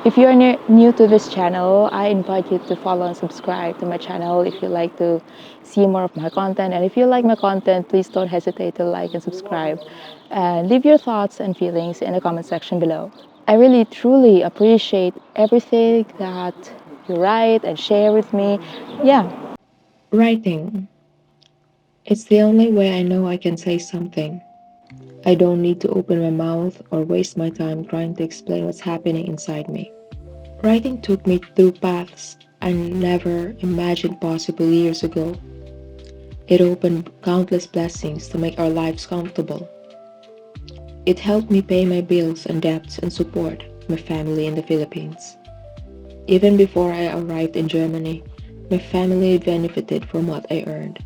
If you're new to this channel, I invite you to follow and subscribe to my channel if you like to see more of my content. And if you like my content, please don't hesitate to like and subscribe. And leave your thoughts and feelings in the comment section below. I really truly appreciate everything that you write and share with me. Yeah. Writing. It's the only way I know I can say something. I don't need to open my mouth or waste my time trying to explain what's happening inside me. Writing took me through paths I never imagined possible years ago. It opened countless blessings to make our lives comfortable. It helped me pay my bills and debts and support my family in the Philippines. Even before I arrived in Germany, my family benefited from what I earned.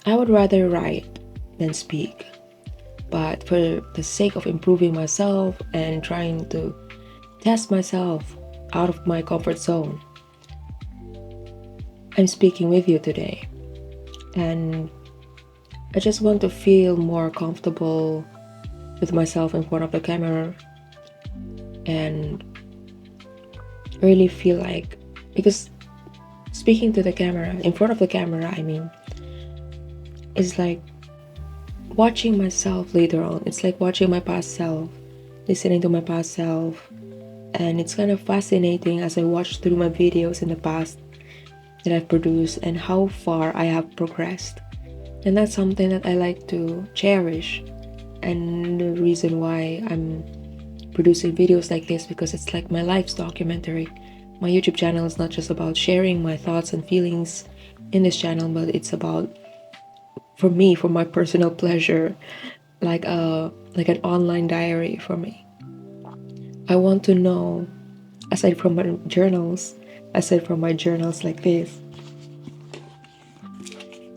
I would rather write than speak, but for the sake of improving myself and trying to test myself out of my comfort zone, I'm speaking with you today. And I just want to feel more comfortable with myself in front of the camera and really feel like, because speaking to the camera, in front of the camera, is like watching myself later on. It's like watching my past self, listening to my past self, and it's kind of fascinating as I watch through my videos in the past that I've produced and how far I have progressed. And that's something that I like to cherish, and the reason why I'm producing videos like this, because it's like my life's documentary. My YouTube channel is not just about sharing my thoughts and feelings in this channel, but it's about, for me, for my personal pleasure, like an online diary for me. I want to know, aside from my journals like this,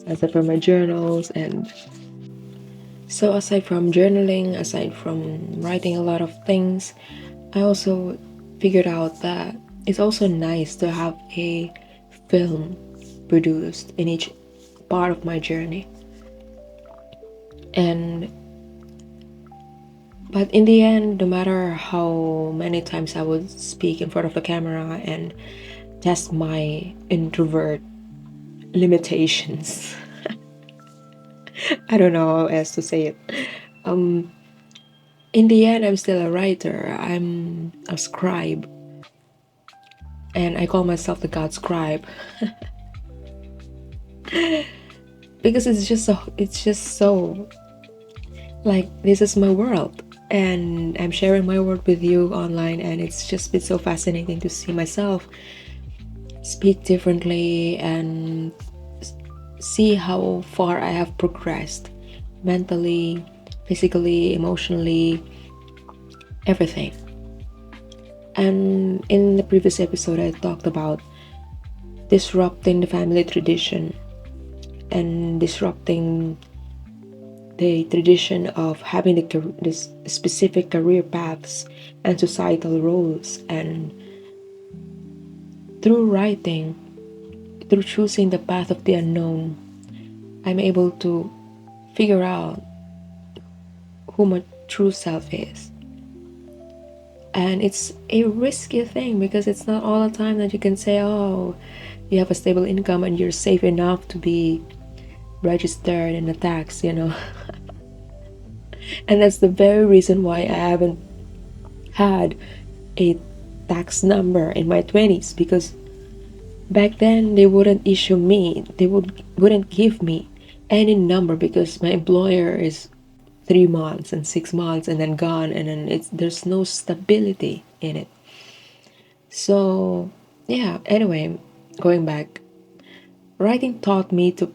aside from my journals, and so aside from journaling, aside from writing a lot of things, I also figured out that it's also nice to have a film produced in each part of my journey. And but in the end, no matter how many times I would speak in front of the camera and test my introvert limitations, I don't know how else to say it. Um, in the end, I'm still a writer. I'm a scribe, and I call myself the God Scribe because it's just so like, this is my world, and I'm sharing my world with you online, and it's just been so fascinating to see myself speak differently and see how far I have progressed mentally, physically, emotionally, everything. And in the previous episode, I talked about disrupting the family tradition and disrupting the tradition of having this specific career paths and societal roles. And through writing, through choosing the path of the unknown, I'm able to figure out who my true self is. And it's a risky thing because it's not all the time that you can say, oh, you have a stable income and you're safe enough to be registered in a tax. And that's the very reason why I haven't had a tax number in my 20s, because back then they wouldn't issue me, wouldn't give me any number, because my employer is 3 months and 6 months and then gone, and then there's no stability in it. So yeah, anyway, going back, writing taught me to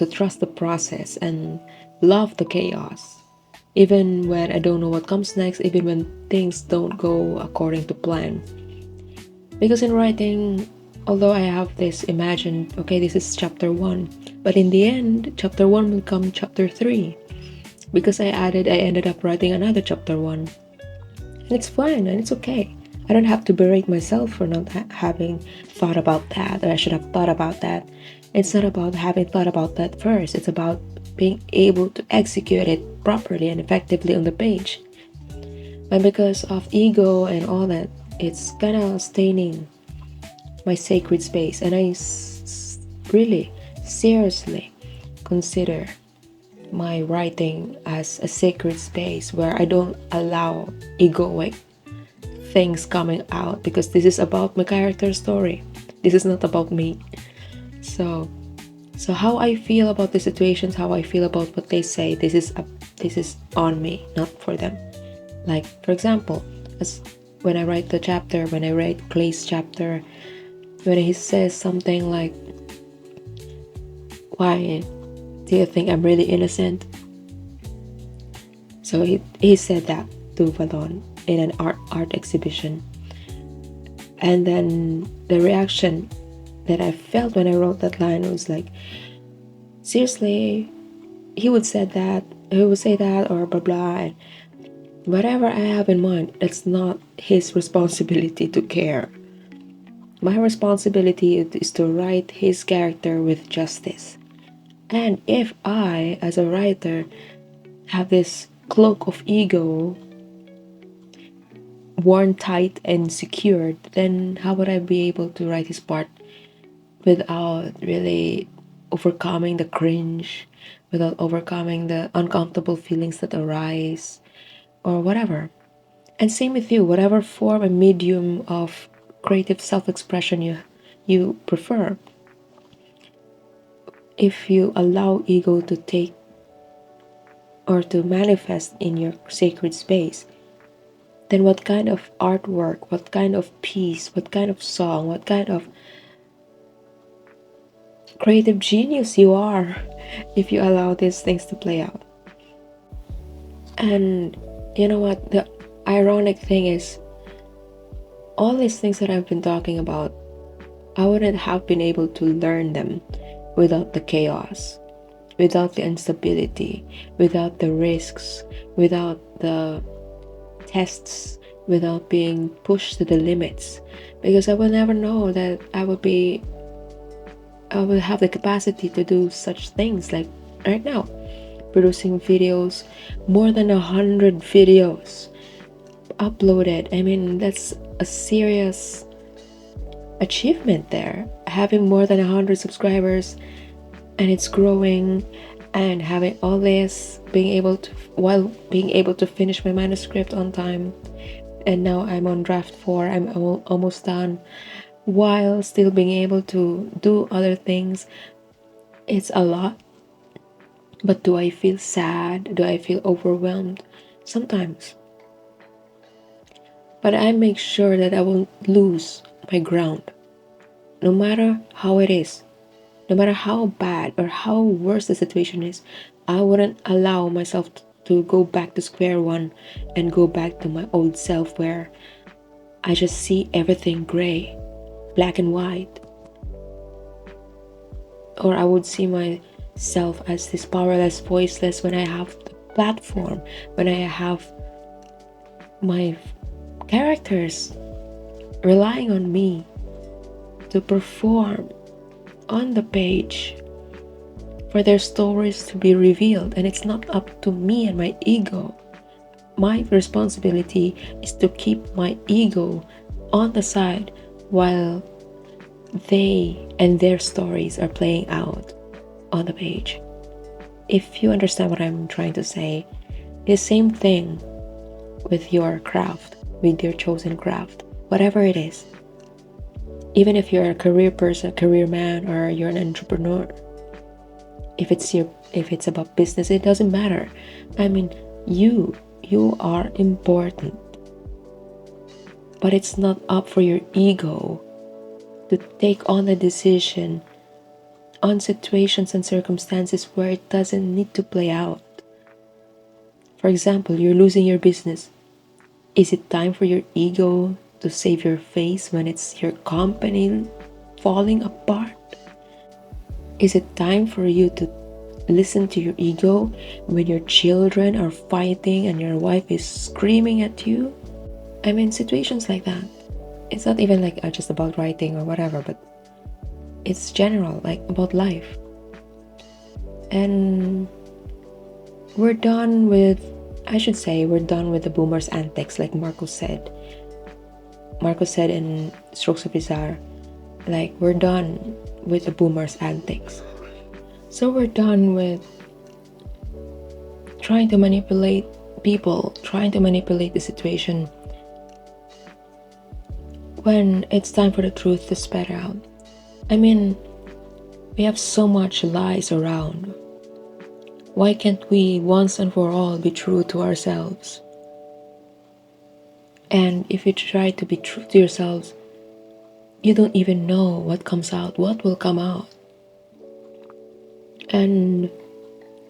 trust the process and love the chaos, even when I don't know what comes next, even when things don't go according to plan. Because in writing, although I have this imagined, okay, this is chapter 1, but in the end, chapter 1 will come chapter 3. Because I ended up writing another chapter 1. And it's fine and it's okay. I don't have to berate myself for not having thought about that, or I should have thought about that. It's not about having thought about that first. It's about being able to execute it properly and effectively on the page. And because of ego and all that, it's kind of staining my sacred space. And I really seriously consider my writing as a sacred space where I don't allow egoic things coming out, because this is about my character story. This is not about me. So how I feel about the situations, how I feel about what they say, this is on me, not for them. Like, for example, as when I write the chapter, when I write Clay's chapter, when he says something like, why do you think I'm really innocent? So he said that to Valon in an art exhibition. And then the reaction that I felt when I wrote that line was like, seriously, he would say that or blah blah, and whatever I have in mind, that's not his responsibility to care. My responsibility is to write his character with justice. And if I, as a writer, have this cloak of ego worn tight and secured, then how would I be able to write his part without really overcoming the cringe, without overcoming the uncomfortable feelings that arise, or whatever? And same with you, whatever form and medium of creative self-expression you prefer. If you allow ego to take or to manifest in your sacred space, then what kind of artwork, what kind of piece, what kind of song, what kind of creative genius you are if you allow these things to play out. And you know what? The ironic thing is, all these things that I've been talking about, I wouldn't have been able to learn them without the chaos, without the instability, without the risks, without the tests, without being pushed to the limits. Because I will never know that I will have the capacity to do such things like right now, producing videos, more than 100 videos uploaded. I mean, that's a serious achievement there. Having more than 100 subscribers, and it's growing, and having all this, while being able to finish my manuscript on time, and now I'm on draft 4, I'm almost done, while still being able to do other things. It's a lot. But do I feel sad? Do I feel overwhelmed? Sometimes. But I make sure that I won't lose my ground. No matter how it is, no matter how bad or how worse the situation is, I wouldn't allow myself to go back to square one and go back to my old self where I just see everything gray, black and white. Or I would see myself as this powerless, voiceless when I have the platform, when I have my characters relying on me to perform on the page for their stories to be revealed. And it's not up to me and my ego. My responsibility is to keep my ego on the side while they and their stories are playing out on the page. If you understand what I'm trying to say, the same thing with your craft, with your chosen craft, whatever it is. Even if you're a career person, career man, or you're an entrepreneur, if it's about business, it doesn't matter. I mean, you are important. But it's not up for your ego to take on the decision on situations and circumstances where it doesn't need to play out. For example, you're losing your business. Is it time for your ego to save your face when it's your company falling apart? Is it time for you to listen to your ego when your children are fighting and your wife is screaming at you? I mean, situations like that. It's not even like just about writing or whatever, but it's general, like about life. And we're done with I should say we're done with the boomer's antics, like Marcos said. Marcos said in Strokes of Bizarre, like, we're done with the boomer's antics. So we're done with trying to manipulate people, trying to manipulate the situation when it's time for the truth to spread out. I mean, we have so much lies around. Why can't we once and for all be true to ourselves? And if you try to be true to yourselves, you don't even know what comes out, what will come out. And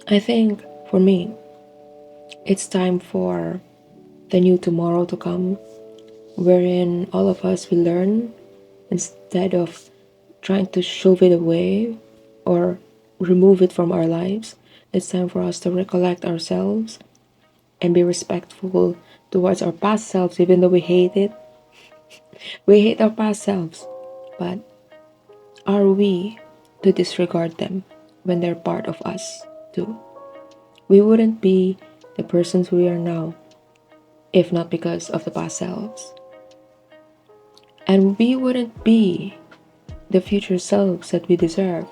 I think for me, it's time for the new tomorrow to come, wherein all of us will learn instead of trying to shove it away or remove it from our lives. It's time for us to recollect ourselves and be respectful towards our past selves, even though we hate it. We hate our past selves, but are we to disregard them when they're part of us too? We wouldn't be the persons we are now if not because of the past selves. And we wouldn't be the future selves that we deserve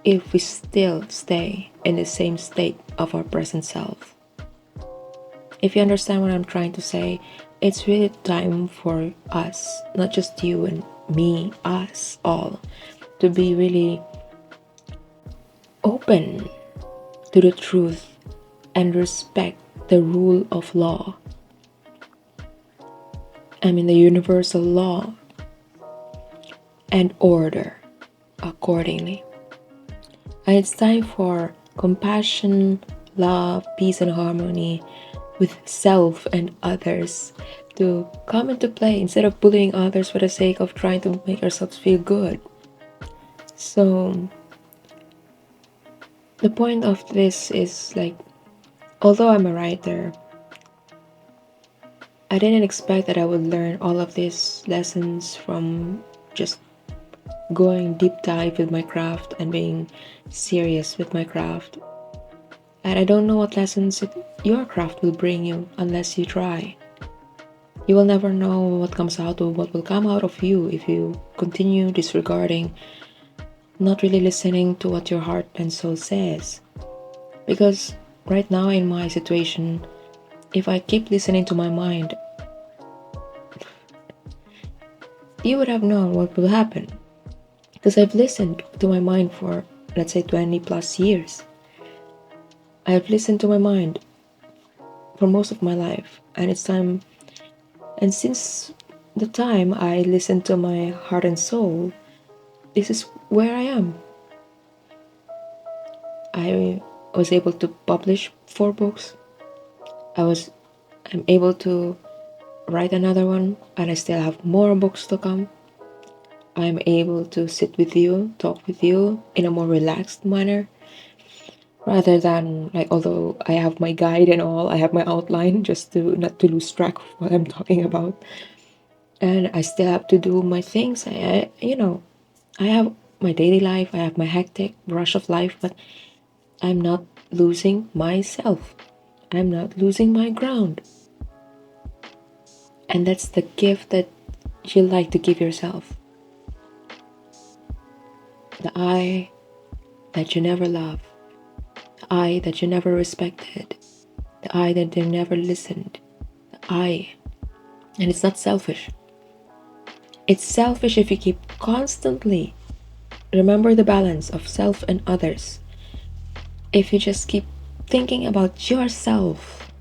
if we still stay in the same state of our present self. If you understand what I'm trying to say, it's really time for us, not just you and me, us all, to be really open to the truth and respect the rule of law. I mean, the universal law and order accordingly. And it's time for compassion, love, peace, and harmony with self and others to come into play instead of bullying others for the sake of trying to make ourselves feel good. So the point of this is, like, although I'm a writer, I didn't expect that I would learn all of these lessons from just going deep dive with my craft and being serious with my craft. And I don't know what lessons your craft will bring you unless you try. You will never know what comes out or what will come out of you if you continue disregarding, not really listening to what your heart and soul says. Because right now in my situation, if I keep listening to my mind, you would have known what will happen. Because I've listened to my mind for, let's say, 20 plus years. I've listened to my mind for most of my life, and it's time. And since the time I listened to my heart and soul, this is where I am. I was able to publish 4 books. I'm able to write another one, and I still have more books to come. I'm able to sit with you, talk with you in a more relaxed manner, rather than, like, although I have my guide and all, I have my outline just to not to lose track of what I'm talking about. And I still have to do my things. I have my daily life, I have my hectic rush of life, but I'm not losing myself. I'm not losing my ground. And that's the gift that you like to give yourself. The I that you never loved. The I that you never respected. The I that you never listened. The I. And it's not selfish. It's selfish if you keep constantly remember the balance of self and others. If you just keep thinking about yourself,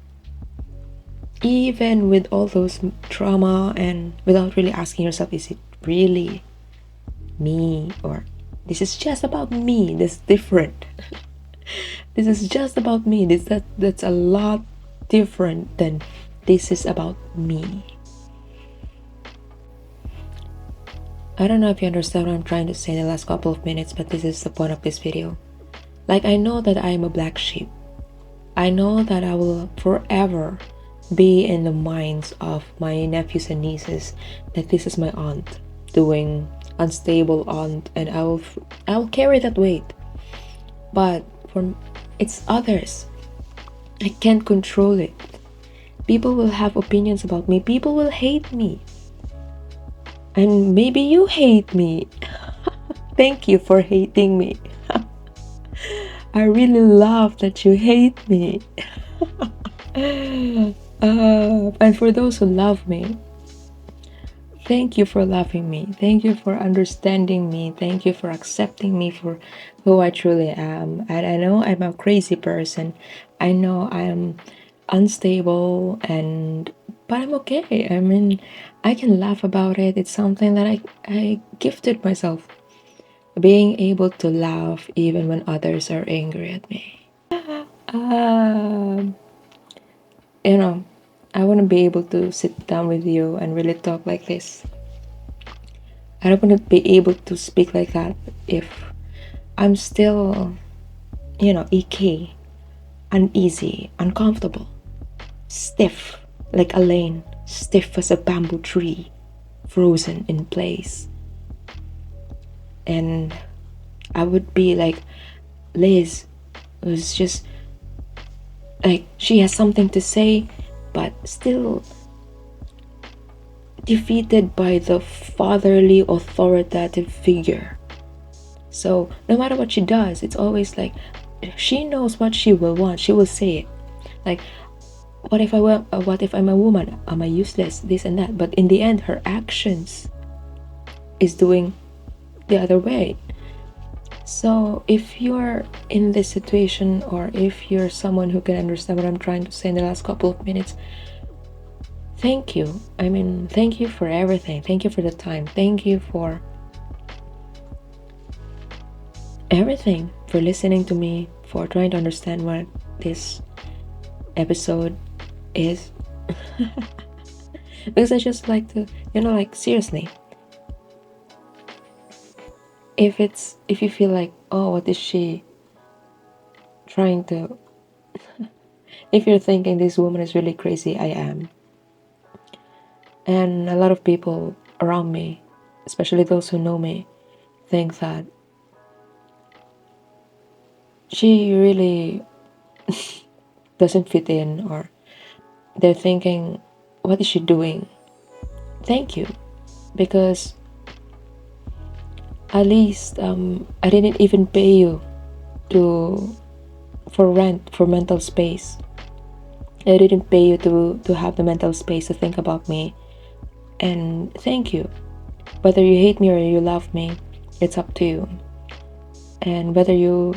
even with all those trauma, and without really asking yourself, is it really me? Or this is just about me, that's different. This is just about me, that's a lot different than this is about me. I don't know if you understand what I'm trying to say in the last couple of minutes, but this is the point of this video. Like, I know that I am a black sheep. I know that I will forever be in the minds of my nephews and nieces that this is my aunt doing unstable aunt, and I'll carry that weight. But it's others. I can't control it. People will have opinions about me. People will hate me. And maybe you hate me. Thank you for hating me. I really love that you hate me. And for those who love me, thank you for loving me. Thank you for understanding me. Thank you for accepting me for who I truly am. And I know I'm a crazy person. I know I'm unstable, and but I'm okay. I mean, I can laugh about it. It's something that I gifted myself. Being able to laugh even when others are angry at me. Um, you know, I want to be able to sit down with you and really talk like this. I don't want to be able to speak like that if I'm still, EK, uneasy, uncomfortable, stiff like a lane, stiff as a bamboo tree, frozen in place. And I would be like Liz, who's just like she has something to say, but still defeated by the fatherly authoritative figure. So no matter what she does, it's always like she knows what she will want. She will say it. Like, what if I'm a woman? Am I useless? This and that. But in the end, her actions is doing the other way. So if you're in this situation, or if you're someone who can understand what I'm trying to say in the last couple of minutes, thank you. I mean, thank you for everything. Thank you for the time. Thank you for everything, for listening to me, for trying to understand what this episode is. Because I just like to, seriously, if you feel like, oh, what is she trying to, if you're thinking this woman is really crazy, I am. And a lot of people around me, especially those who know me, think that she really doesn't fit in, or they're thinking, what is she doing? Thank you, because at least I didn't even pay you to for rent, for mental space. I didn't pay you to have the mental space to think about me. And thank you. Whether you hate me or you love me, it's up to you. And whether you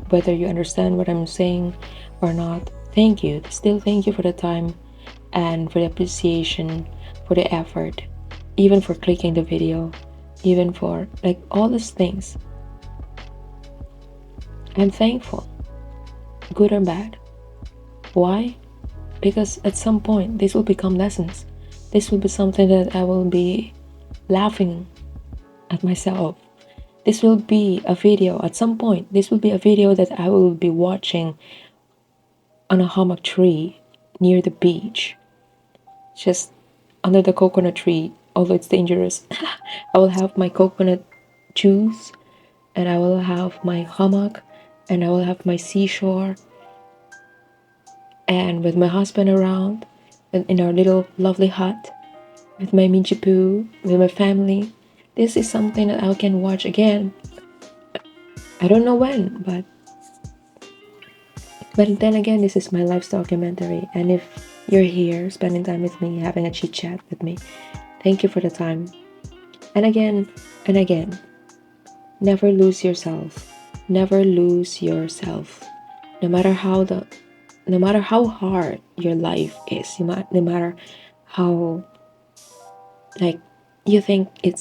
whether you understand what I'm saying or not, thank you. Still thank you for the time, and for the appreciation, for the effort, even for clicking the video, even for like all these things. I'm thankful, good or bad. Why? Because at some point this will become lessons. This will be something that I will be laughing at myself. This will be a video at some point. This will be a video that I will be watching on a hammock tree near the beach, just under the coconut tree, although it's dangerous. I will have my coconut juice, and I will have my hammock, and I will have my seashore, and with my husband around, and in our little lovely hut, with my Minchi Poo, with my family. This is something that I can watch again. I don't know when, but then again, this is my life's documentary. And if you're here spending time with me, having a chit chat with me, thank you for the time. And again, never lose yourself. Never lose yourself. No matter how hard your life is, no matter how like you think you're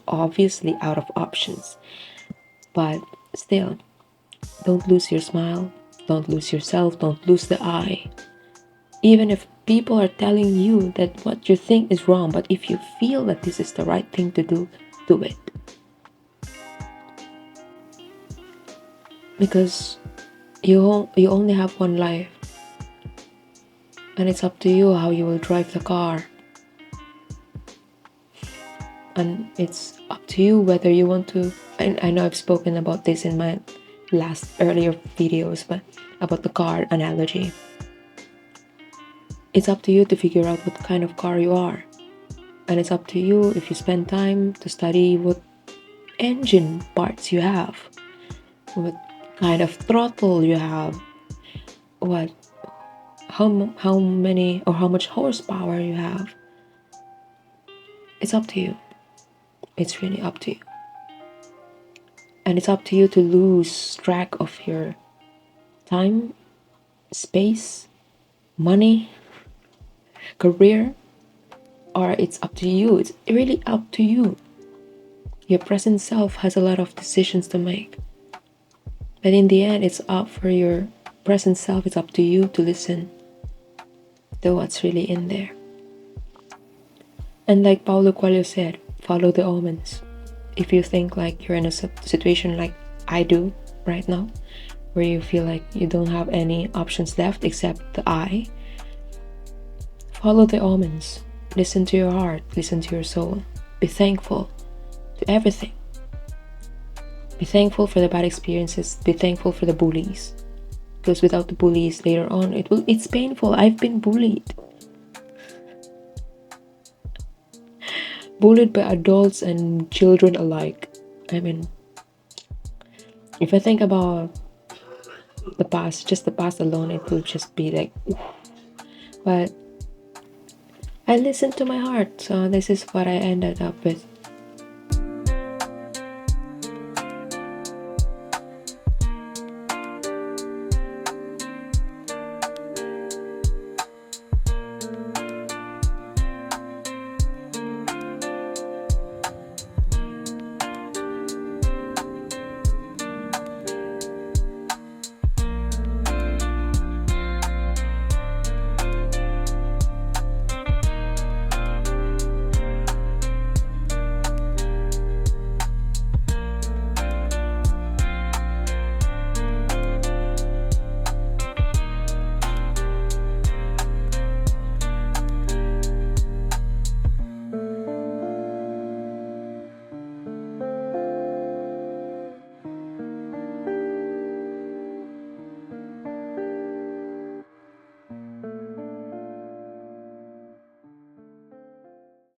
obviously out of options, but still, don't lose your smile, don't lose yourself, don't lose the eye. Even if people are telling you that what you think is wrong, but if you feel that this is the right thing to do, do it. Because you only have one life, and it's up to you how you will drive the car. And it's up to you whether you want to. I know I've spoken about this in my last earlier videos, but about the car analogy. It's up to you to figure out what kind of car you are. And it's up to you if you spend time to study what engine parts you have, what kind of throttle you have, what how many or how much horsepower you have. It's up to you. It's really up to you. And it's up to you to lose track of your time, space, money, career, or it's up to you. It's really up to you. Your present self has a lot of decisions to make. But in the end, it's up for your present self. It's up to you to listen to what's really in there. And like Paulo Coelho said, follow the omens. If you think like you're in a situation like I do right now, where you feel like you don't have any options left except the I, follow the omens. Listen to your heart, listen to your soul. Be thankful to everything. Be thankful for the bad experiences. Be thankful for the bullies. Because without the bullies later on, it's painful. I've been bullied. Bullied by adults and children alike. I mean, if I think about the past, just the past alone, it will just be like, but I listened to my heart, so this is what I ended up with.